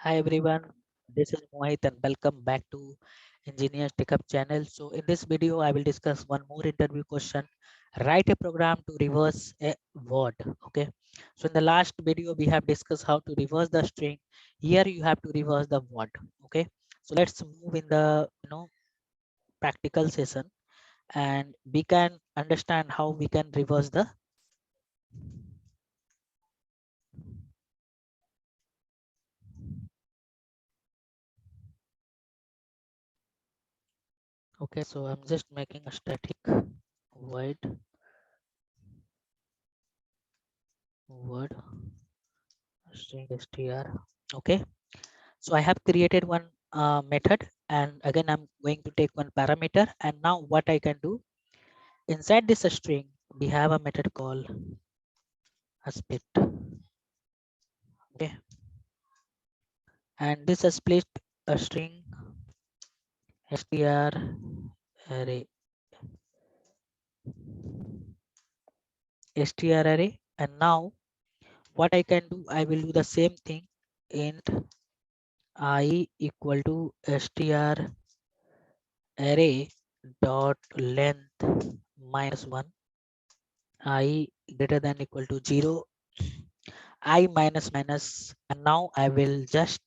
Hi everyone, this is Mohit and welcome back to Engineers Tech Up channel. So in this video, I will discuss one more interview question. Write a program to reverse a word. Okay. So in the last video, we have discussed how to reverse the string. Here you have to reverse the word. Okay. So let's move in the practical session and we can understand how we can reverse the. Okay. So I'm just making a static void word string str. Okay. So I have created one method and again I'm going to take one parameter and now what I can do inside this string we have a method called a split. Okay, and this is split a string str array str array and now what I can do I will do the same thing int I equal to str array dot length minus 1 I greater than equal to 0 I minus minus and now I will just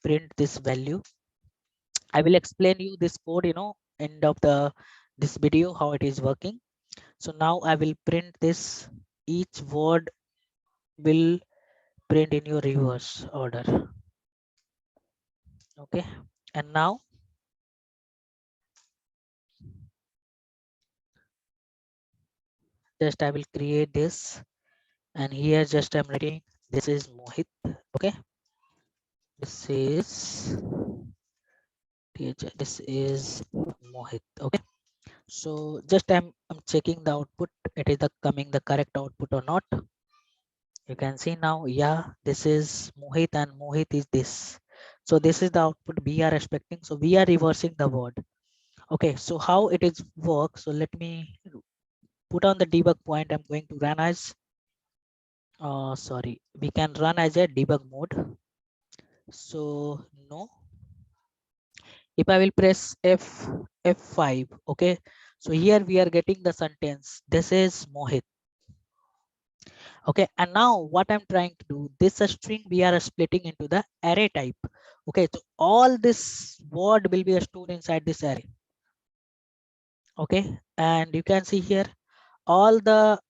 print this value. I will explain you this code end of the this video how it is working. So now I will print this, each word will print in your reverse order. Okay, and now just I will create this and here just I'm writing this is Mohit. Okay, this is this is Mohit. Okay, so just I'm checking the output, it is the coming the correct output or not. You can see now, yeah, this is Mohit and Mohit is this. So this is the output we are expecting. So we are reversing the word. Okay, so how it is work. So let me put on the debug point. I'm going to run as, sorry, we can run as a debug mode. So no, if I will press F5, okay. So here we are getting the sentence. This is Mohit. Okay, and now what I'm trying to do, this string we are splitting into the array type. Okay, so all this word will be stored inside this array. Okay, and you can see here all the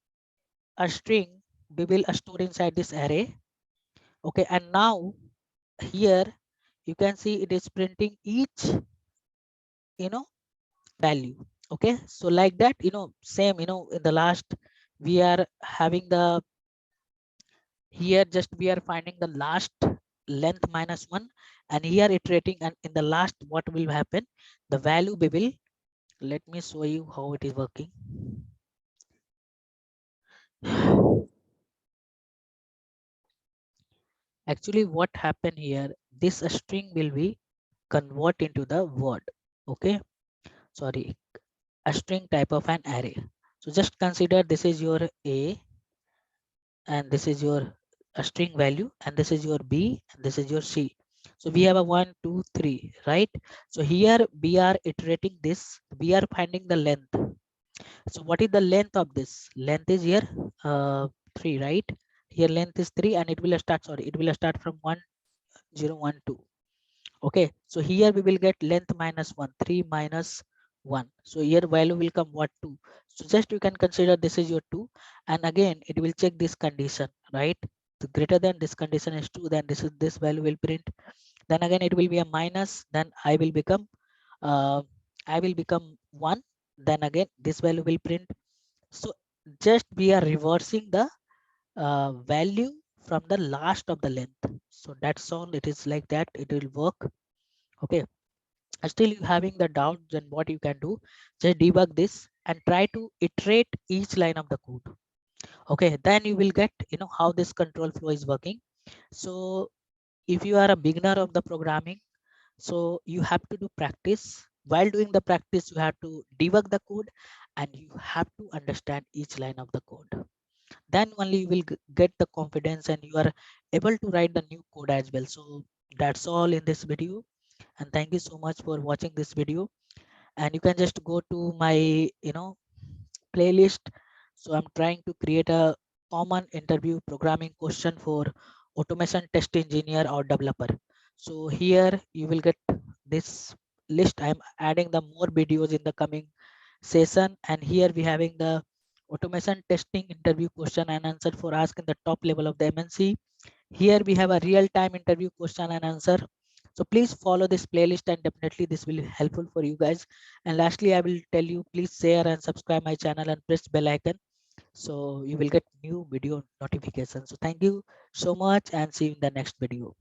string we will store inside this array. Okay, and now here you can see it is printing each value. Okay, so like that same in the last we are having the here just we are finding the last length minus 1 and here iterating and in the last what will happen, the value we will, let me show you how it is working. Actually what happened here, this string will be convert into the word. Okay, sorry, a string type of an array. So just consider this is your a and this is your a string value and this is your b and this is your c. So we have a 1 2 3, right? So here we are iterating this, we are finding the length. So what is the length of this? Length is here 3, right? Here length is 3 and it will start, sorry, it will start from 1 0 1 2. Okay, so here we will get length minus 1, 3 minus 1. So here value will come what 2. So just you can consider this is your 2 and again it will check this condition, right? So greater than this condition is 2, then this value will print. Then again it will be a minus, then uh, I will become 1. Then again this value will print. So just we are reversing the value from the last of the length. So that's all, it is like that it will work. Okay, still you having the doubt, then what you can do, just debug this and try to iterate each line of the code. Okay, then you will get how this control flow is working. So if you are a beginner of the programming, so you have to do practice. While doing the practice you have to debug the code and you have to understand each line of the code. Then only you will get the confidence and you are able to write the new code as well. So That's all in this video, and thank you so much for watching this video. And you can just go to my playlist. So I'm trying to create a common interview programming question for automation test engineer or developer. So here you will get this list. I'm adding the more videos in the coming session, and here we having the automation testing interview question and answer for ask in the top level of the MNC. Here we have a real-time interview question and answer. So please follow this playlist, and definitely this will be helpful for you guys. And lastly, I will tell you, please share and subscribe my channel and press bell icon so you will get new video notifications. So thank you so much and see you in the next video.